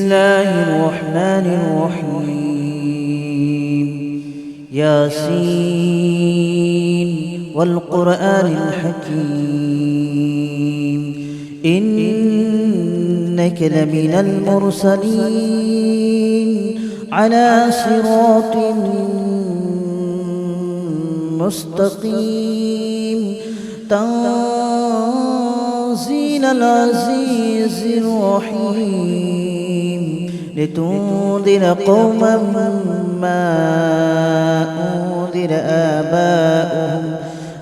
الله الرحمن الرحيم. ياسين والقرآن الحكيم إنك لمن المرسلين على صراط مستقيم تنزيل العزيز الرحيم لتنذر قوما ما أنذر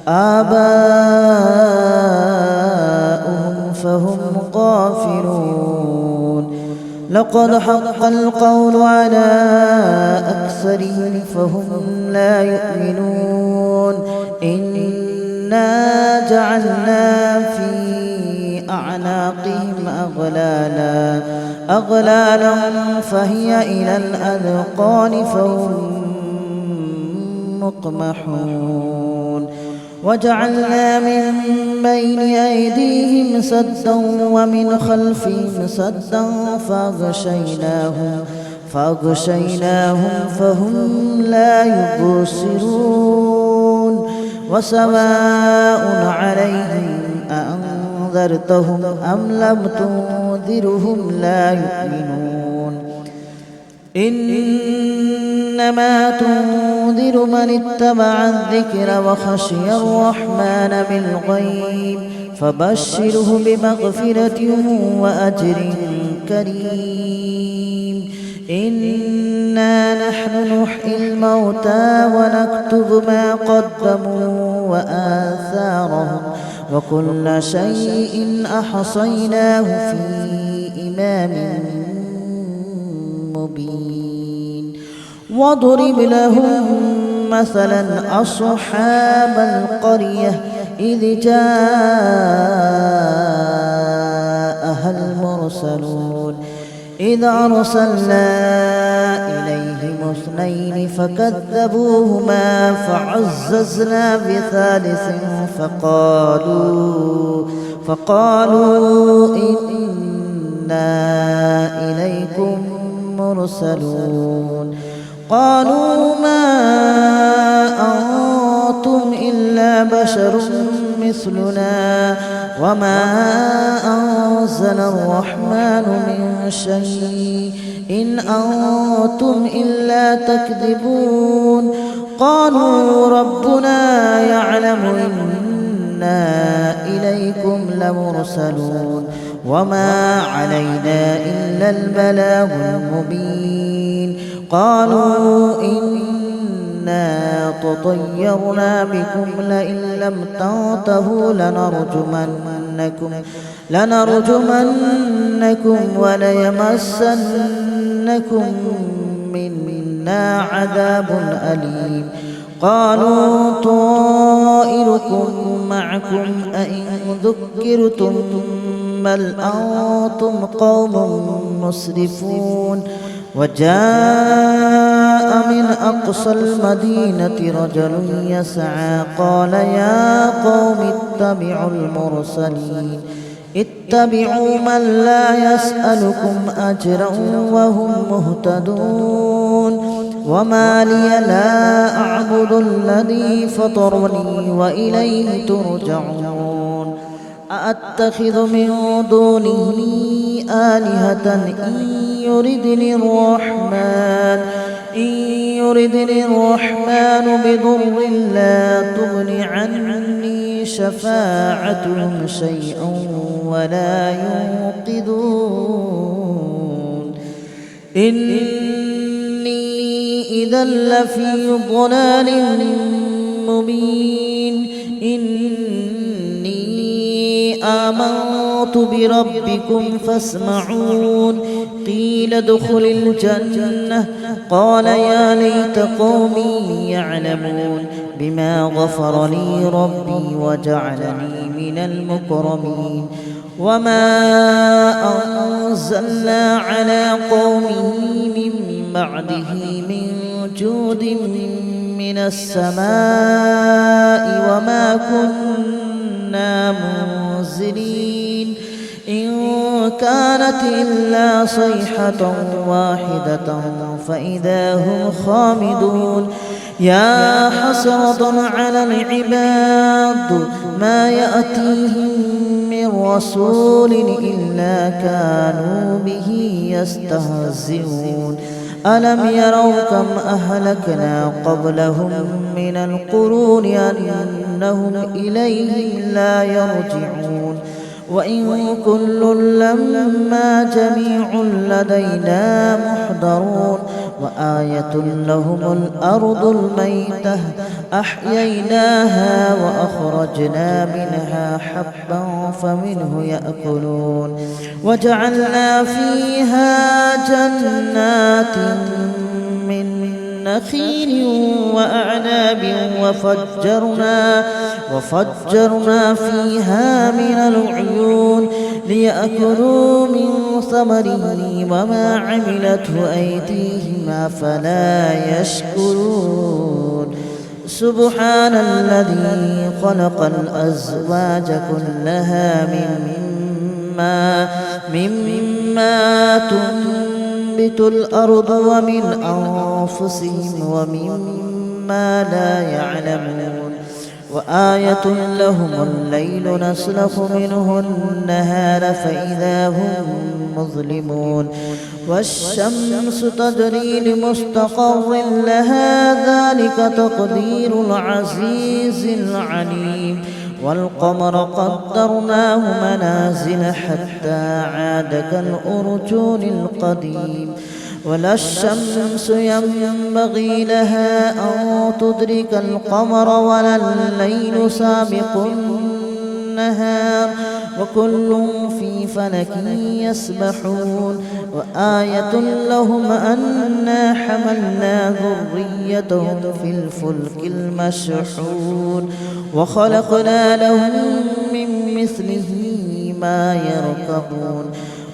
آباؤهم فهم غافلون. لقد حق القول على أكثرهم فهم لا يؤمنون. إنا جعلنا في أعناقهم أغلالا فهي إلى الأذقان فهم مقمحون. وجعلنا من بين أيديهم سدا ومن خلفهم سدا فأغشيناهم فهم لا يبصرون. وسواء عليهم أأنذرتهم أم لم تنذرهم لا يؤمنون. إنما تنذر من اتبع الذكر وخشي الرحمن بالغيب فبشره بمغفرة وأجر كريم. إنا نحن نحيي الموتى ونكتب ما قدموا وآثارهم وكل شيء أحصيناه في إمام مبين. واضرب لهم مثلا أصحاب القرية إذ جاءها المرسلون إذ أرسلنا إليهم اثنين فكذبوهما فعززنا بثالث فقالوا إنا إليكم مرسلون. قالوا ما أنتم إلا بشر مثلنا وما أنزل الرحمن من شيء إن أنتم إلا تكذبون. قالوا ربنا يعلم إنا إليكم لمرسلون وما علينا إلا البلاغ المبين. قالوا إنا تطيرنا بكم لئن لم تنتهوا لنرجمنكم وليمسنكم منا عذاب أليم. قالوا طائركم معكم أئن ذكرتم بل أنتم قوم مسرفون. وجاء من أقصى المدينة رجل يسعى قال يا قوم اتبعوا من لا يسألكم أجرا وهم مهتدون. وما لي لا أعبد الذي فطرني وإليه ترجعون. أأتخذ من دونه آلهة إن يردني الرحمن بضر لا تغن عني شفاعتهم شيئا ولا ينقذون. إني إذا لفي ضلال مبين. إني آمنت بربكم فاسمعون. قيل ادخل الجنة قال يا ليت قومي يعلمون بما غفر لي ربي وجعلني من المكرمين. وما أنزلنا على قومه من بعده من جود من السماء وما كنا منزلين. إن كانت إلا صيحة واحدة فإذا هم خامدون يا حسرة على العباد ما يأتيهم من رسول إلا كانوا به يستهزئون ألم يروا كم أهلكنا قبلهم من القرون أنهم إليهم لا يرجعون وإن كل لما جميع لدينا محضرون وآية لهم الأرض الميتة أحييناها وأخرجنا منها حبا فمنه يأكلون وجعلنا فيها جنات من نخيل وأعناب وفجرنا فيها من العيون ليأكلوا من ثمره وما عملته أيديهم أفلا يشكرون سبحان الذي خلق الأزواج كلها مما تنبت الأرض ومن أنفسهم ومما لا يعلمون وآية لهم الليل نسلخ منه النهار فإذا هم مظلمون والشمس تجري لمستقر لها ذلك تقدير العزيز العليم والقمر قدرناه منازل حتى عاد كالأرجون القديم ولا الشمس ينبغي لها أن تدرك القمر ولا الليل سابق النهار وكل في فلك يسبحون وآية لهم أنا حملنا ذريتهم في الفلك المشحون وخلقنا لهم من مثله ما يركبون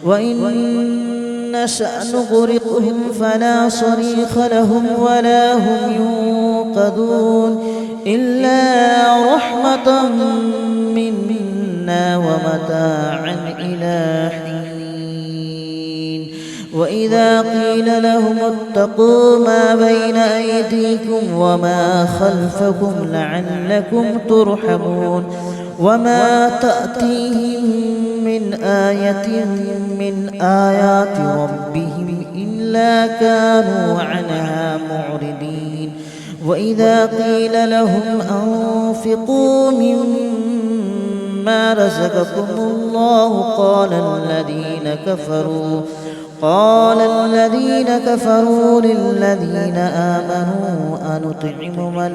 وإن نشأ نغرقهم فلا صريخ لهم ولا هم ينقذون إلا رحمة منا ومتاعا إلى حين وإذا قيل لهم اتقوا ما بين أيديكم وما خلفكم لعلكم ترحمون وما تأتيهم من آية من آيات ربهم إلا كانوا عنها معرضين وإذا قيل لهم أنفقوا مما رزقكم الله قال الذين كفروا للذين آمنوا أنطعم من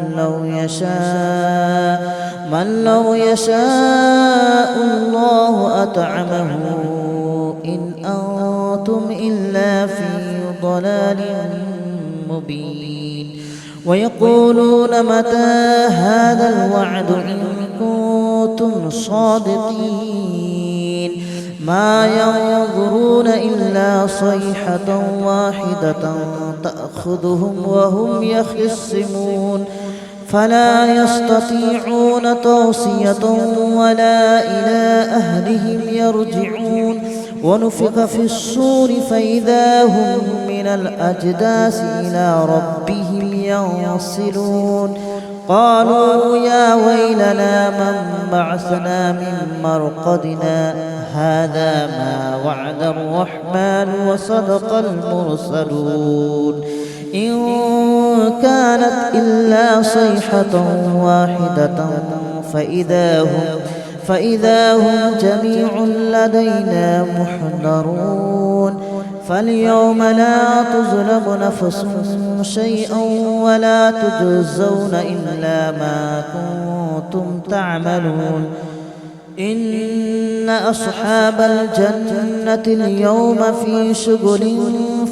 لو يشاء الله أطعمه إن أنتم إلا في ضلال مبين ويقولون متى هذا الوعد إن كنتم صادقين ما ينظرون إلا صيحة واحدة تأخذهم وهم يخصمون فلا يستطيعون توصية ولا إلى أهلهم يرجعون ونفخ في الصور فإذا هم من الأجداث إلى ربهم ينسلون قالوا يا ويلنا من بعثنا من مرقدنا هذا ما وعد الرحمن وصدق المرسلون إن كانت إلا صيحة واحدة فإذا هم جميع لدينا محضرون فاليوم لا تظلم نفس شيئا ولا تجزون إلا ما كنتم تعملون إن أصحاب الجنة اليوم في شغل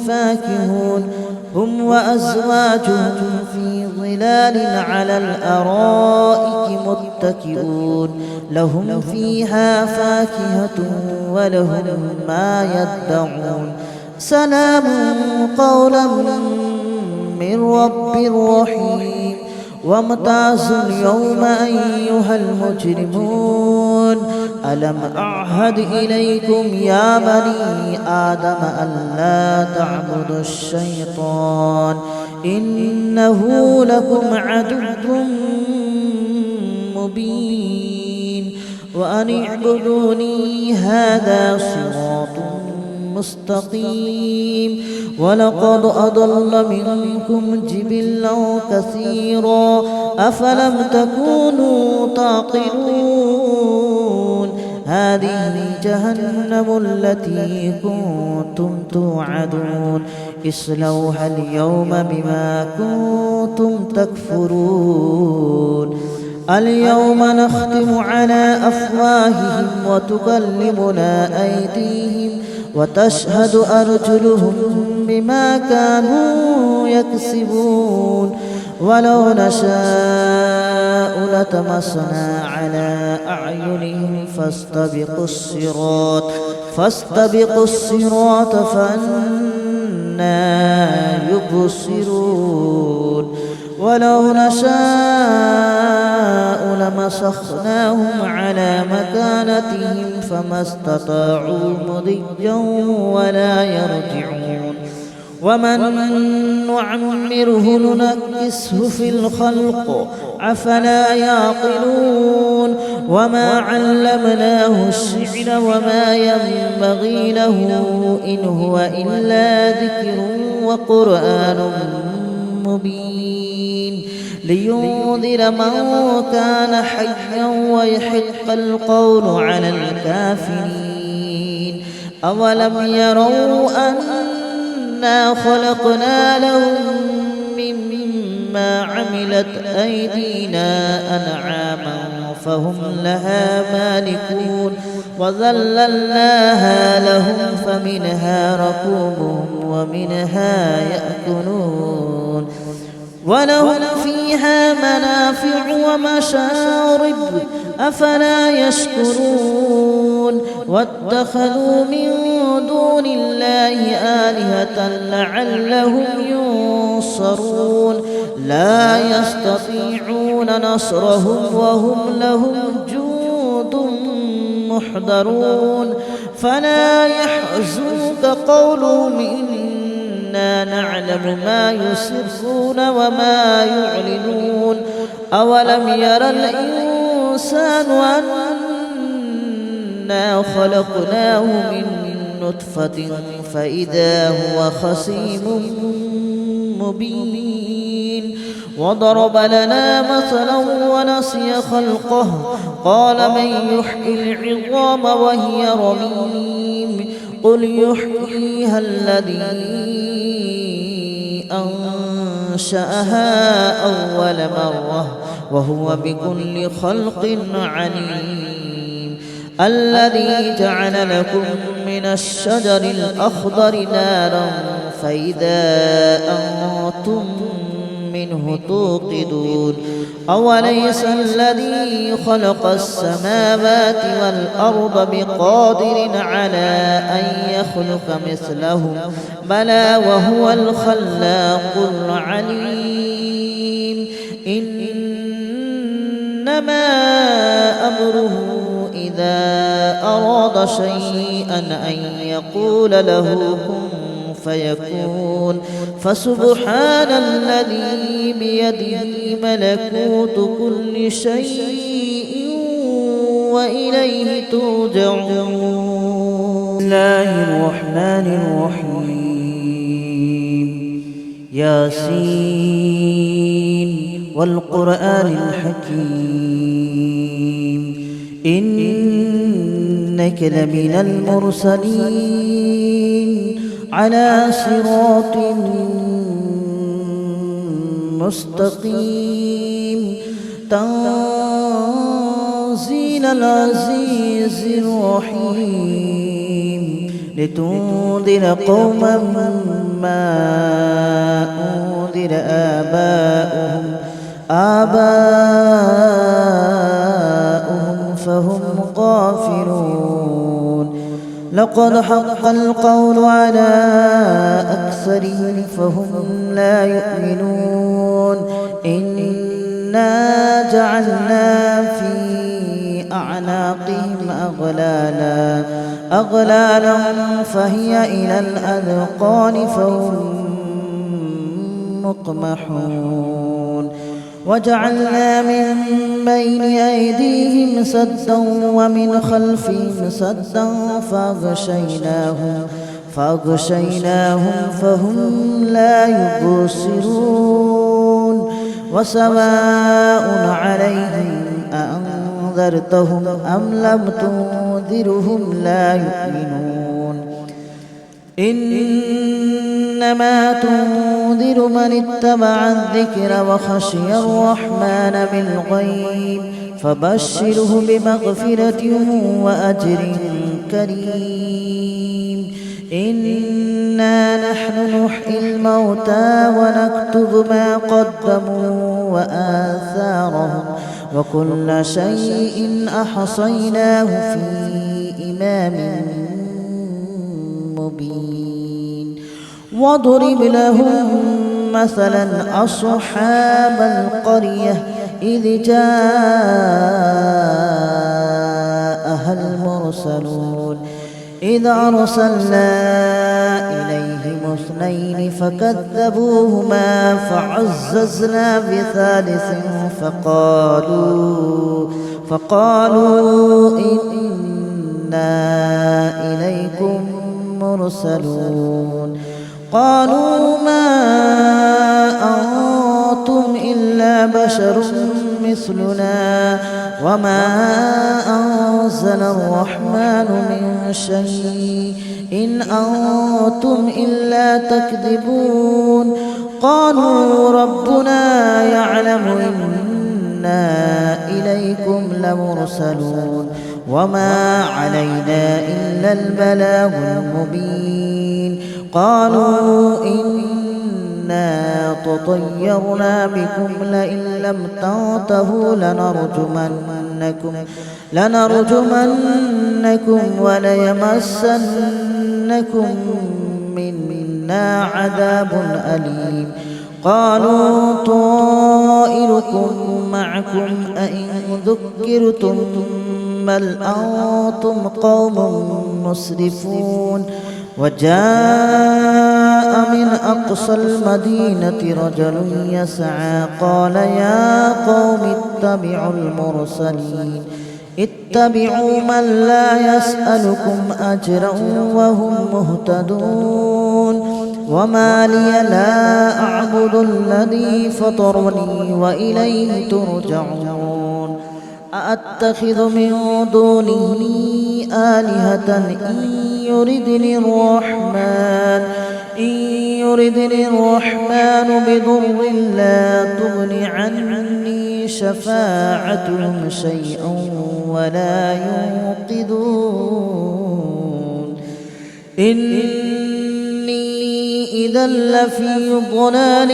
فاكهون هم وأزواجهم في ظلال على الأرائك متكئون لهم فيها فاكهة ولهم ما يدعون سلام قولا من رب رحيم وامتازوا اليوم أيها المجرمون ألم أعهد إليكم يا بني آدم ألا تعبدوا الشيطان إنه لكم عدو مبين وأن اعبدوني هذا صراط مستقيم ولقد أضل منكم جبلا كثيرا أفلم تكونوا تعقلون هذه جهنم التي كنتم توعدون اصلوها اليوم بما كنتم تكفرون اليوم نختم على أفواههم وتكلمنا أيديهم وتشهد أرجلهم بما كانوا يكسبون ولو نشاء لطمسنا على أعينهم فاستبقوا الصراط فأنى يبصرون ولو نشاء لمسخناهم على مكانتهم فما استطاعوا مضيا ولا يرجعون ومن نعمره ننكسه في الخلق أفلا يعقلون وما علمناه الشعر وما ينبغي له إن هو إلا ذكر وقرآن مبين لينذر من كان حيا ويحق القول على الكافرين أولم يروا أنا خلقنا لهم مما عملت أيدينا أنعاما فهم لها مالكون وذللناها لهم فمنها ركوبهم ومنها يأكلون ولهم فيها منافع ومشارب أفلا يشكرون واتخذوا من دون الله آلهة لعلهم ينصرون لا يستطيعون نصرهم وهم لهم جند محضرون فلا يحزنك قولهم إنا نعلم ما يسرون وما يعلنون أولم ير الإنسان أنا خلقناه من نطفة فإذا هو خصيم مبين وضرب لنا مثلا ونسي خلقه قال من يحيي العظام وهي رميم قل يحييها الذي أنشأها أول مرة وهو بكل خلق عليم الذي جعل لكم من الشجر الأخضر نارا فإذا أنتم منه توقدون أوليس الذي خلق السماوات والأرض بقادر على أن يخلق مثلهم بلى وهو الخلاق العليم إنما أمره إذا أراد شيئا أن يقول له كن فيكون فسبحان الذي بيده ملكوت كل شيء وإليه ترجعون. بسم الله الرحمن الرحيم ياسين والقرآن الحكيم إنك لمن المرسلين على صراط مستقيم تنزيل العزيز الرحيم لتنذر قوما ما أنذر آباؤهم فهم غافلون لقد حق القول على أكثرهم فهم لا يؤمنون إنا جعلنا في أعناقهم أغلالا فهي إلى الأذقان فهم مقمحون وجعلنا من بين أيديهم سدا ومن خلفهم سدا فأغشيناهم فهم لا يبصرون وسواء عليهم أأنذرتهم أم لم تنذرهم لا يؤمنون إنما تنذر من اتبع الذكر وخشي الرحمن بالغيب فبشره بمغفرة وأجر كريم إنا نحن نحيي الموتى ونكتب ما قدموا وآثارهم وكل شيء أحصيناه في إمام مبين واضرب لهم مثلا أصحاب القرية إذ جاءها المرسلون إذ أرسلنا إليهم اثنين فكذبوهما فعززنا بثالث فقالوا إنا إليكم مرسلون قالوا ما أنتم إلا بشر مثلنا وما أنزل الرحمن من شيء إن أنتم إلا تكذبون قالوا ربنا يعلم إنا إليكم لمرسلون وما علينا إلا البلاغ المبين قالوا إنا تطيرنا بكم لئن لم تنتهوا لنرجمنكم وليمسنكم منا عذاب أليم قالوا طائركم معكم أئن ذكرتم بل أنتم قوم مسرفون وجاء من أقصى المدينة رجل يسعى قال يا قوم اتبعوا من لا يسألكم أجرا وهم مهتدون وما لي لا أعبد الذي فطرني وإليه ترجعون أأتخذ من دونه آلهة إن يردني الرحمن بضر لا تغن عني شفاعتهم شيئا ولا ينقذون إني إذا لفي ضلال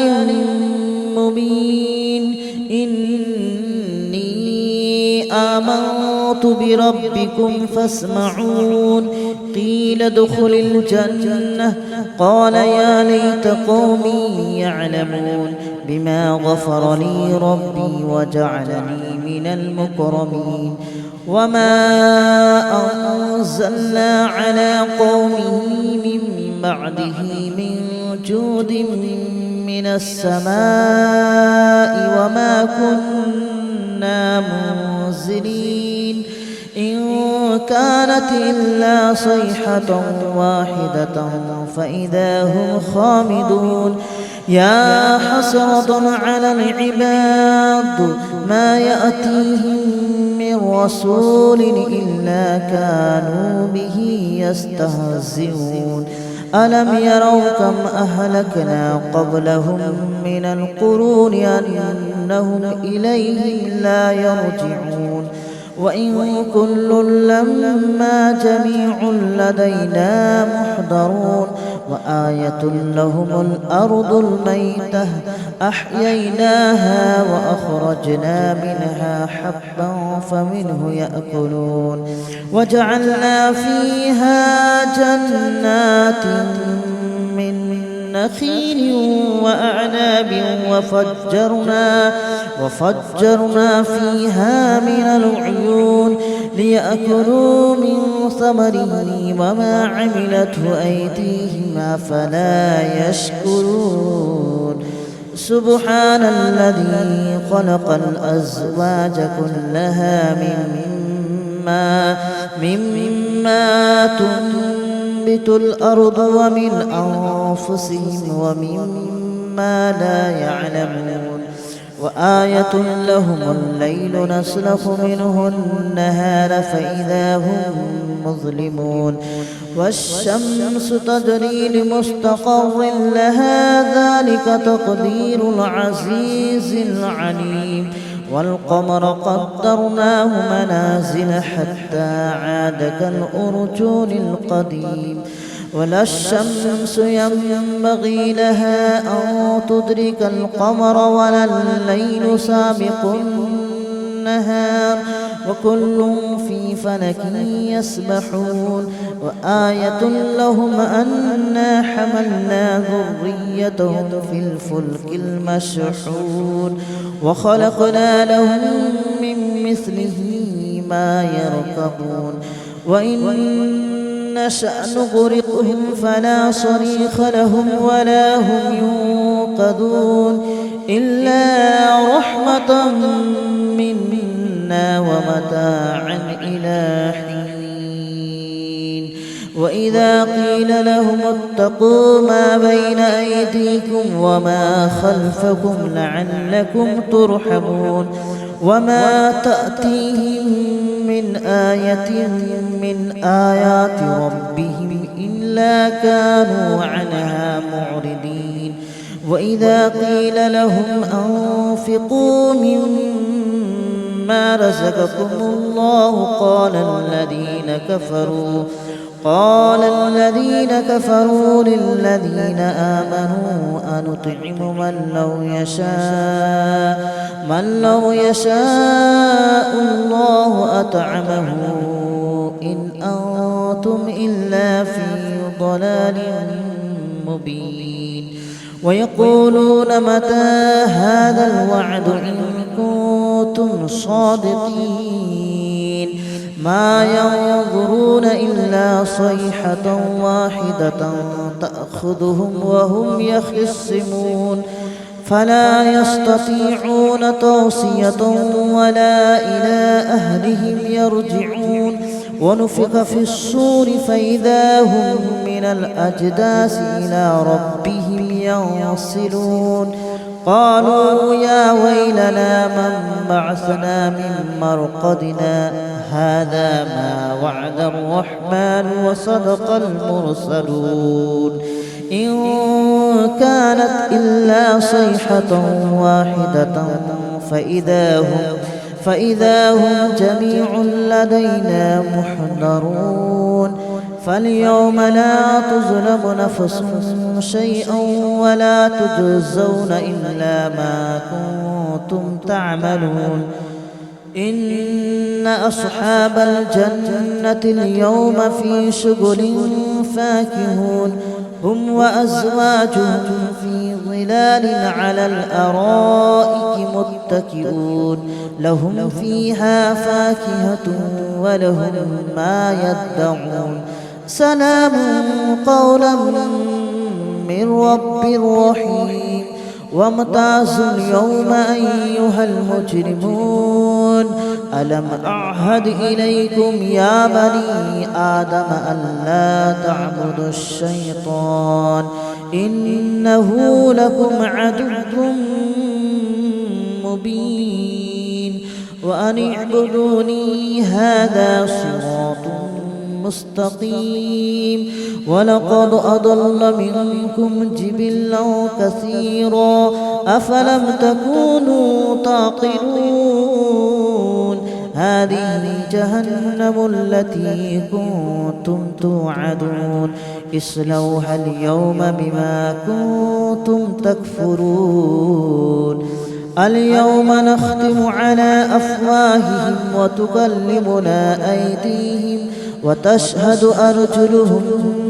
مبين آمنت بربكم فاسمعون قيل ادخل الجنة قال يا ليت قومي يعلمون بما غفر لي ربي وجعلني من المكرمين وما أنزلنا على قومه من بعده من جود من السماء وما كنا منزلين إن كانت إلا صيحة واحدة فإذا هم خامدون يا حسرة على العباد ما يأتيهم من رسول إلا كانوا به يستهزئون ألم يروا كم أهلكنا قبلهم من القرون أنهم إليهم لا يرجعون وإن كل لما جميع لدينا محضرون وآية لهم الأرض الميتة أحييناها وأخرجنا منها حبا فمنه يأكلون وجعلنا فيها جنات من نخيل وأعناب وفجرنا فيها من العيون ليأكلوا من ثمره وما عملته أيديهم أفلا يشكرون سبحان الذي خلق الأزواج كلها مما تنبت الأرض ومن أنفسهم ومما لا يعلمون وآية لهم الليل نسلخ منه النهار فإذا هم مظلمون والشمس تجري لمستقر لها ذلك تقدير العزيز العليم والقمر قدرناه منازل حتى عاد كالأرجون القديم ولا الشمس ينبغي لها أن تدرك القمر ولا الليل سابق النهار وكل في فلك يسبحون وآية لهم أنا حملنا ذريتهم في الفلك المشحون وخلقنا لهم من مثله ما يركبون وإن نشأ نغرقهم فلا صريخ لهم ولا هم ينقذون إلا رحمة منا ومتاعا إلى حين وإذا قيل لهم اتقوا ما بين أيديكم وما خلفكم لعلكم ترحمون وما تأتيهم من آية من آيات ربهم إلا كانوا عنها معرضين وإذا قيل لهم أنفقوا مما رزقكم الله قال الذين كفروا للذين آمنوا أنطعم من لو يشاء الله أطعمه إن أنتم إلا في ضلال مبين ويقولون متى هذا الوعد إن كنتم صادقين ما ينظرون إلا صيحة واحدة تأخذهم وهم يخصمون فلا يستطيعون توصية ولا إلى أهلهم يرجعون ونفخ في الصور فإذا هم من الأجداث إلى ربهم ينصلون قالوا يا ويلنا من بعثنا من مرقدنا هذا ما وعد الرحمن وصدق المرسلون إن كانت إلا صيحة واحدة فإذا هم جميع لدينا محضرون فاليوم لا تظلم نفس شيئا ولا تجزون إلا ما كنتم تعملون إن أصحاب الجنة اليوم في شغل فاكهون هم وأزواجهم في ظلال على الأرائك متكئون لهم فيها فاكهة ولهم ما يدعون سلام قولا من رب رحيم وامتازوا اليوم أيها المجرمون ألم أعهد إليكم يا بني آدم ألا تعبدوا الشيطان إنه لكم عدو مبين وأن اعبدوني هذا صراط مستقيم ولقد أضل منكم جبلا كثيرا أفلم تكونوا تعقلون هذه جهنم التي كنتم توعدون اصلوها اليوم بما كنتم تكفرون اليوم نختم على أفواههم وتكلمنا أيديهم وتشهد أرجلهم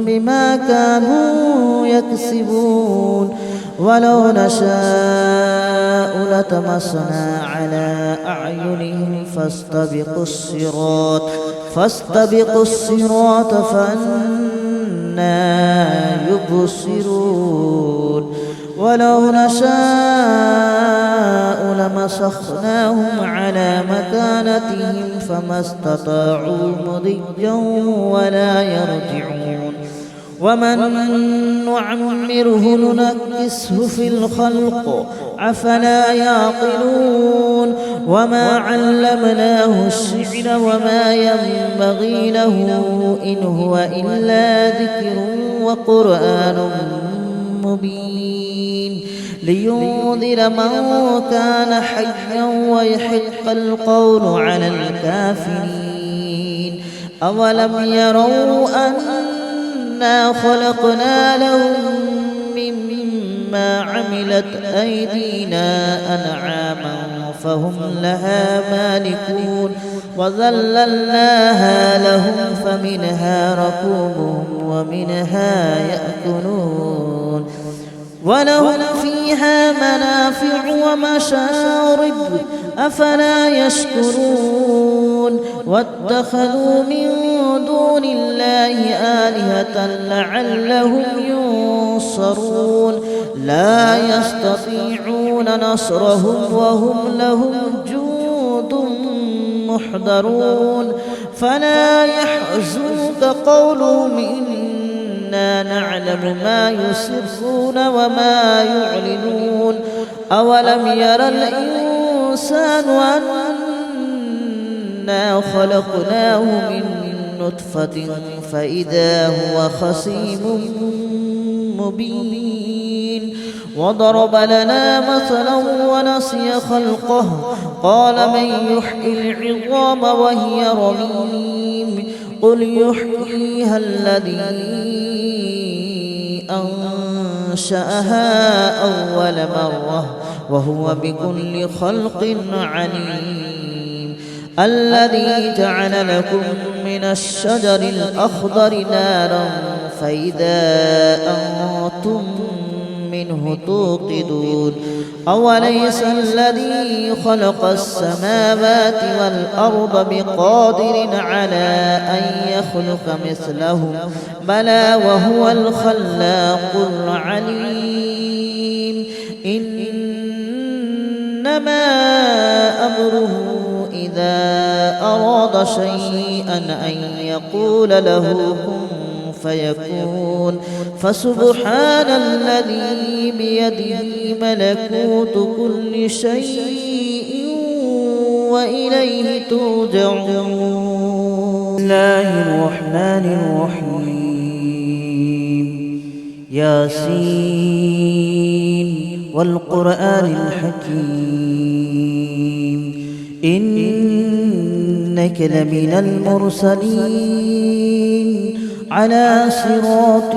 بما كانوا يكسبون ولو نشاء لطمسنا على أعينهم فاستبقوا الصراط فأنى يبصرون ولو نشاء لمسخناهم على مكانتهم فما استطاعوا مضيا ولا يرجعون ومن نعمره ننكسه في الخلق أفلا يعقلون وما علمناه الشعر وما ينبغي له إن هو إلا ذكر وقرآن مبين لينذر من كان حيا ويحق القول على الكافرين أولم يروا أنا خلقنا لهم مما عملت أيدينا أنعاما فهم لها مالكون وذللناها لهم فمنها ركوبهم ومنها يأكلون ولهم فيها منافع ومشارب أفلا يشكرون واتخذوا من دون الله آلهة لعلهم ينصرون لا يستطيعون نصرهم وهم لهم جند محضرون فلا يحزنك قولهم إنا نعلم ما يسرون وما يعلنون أولم ير الإنسان أنا خلقناه من نطفة فإذا هو خصيم مبين وضرب لنا مثلا ونسي خلقه قال من يحيي العظام وهي رميم قل يحييها الذي أنشأها أول مرة وهو بكل خلق عليم الذي جعل لكم من الشجر الأخضر نارا فإذا أنتم منه توقدون أوليس الذي خلق السماوات والأرض بقادر على أن يخلق مثلهم بلى وهو الخلاق العليم إنما أمره إذا أراد شيئا أن يقول له كن فيكون فسبحان الذي بيده ملكوت كل شيء وإليه ترجعون. بسم الله الرحمن الرحيم ياسين والقرآن الحكيم إنك لمن المرسلين على صراط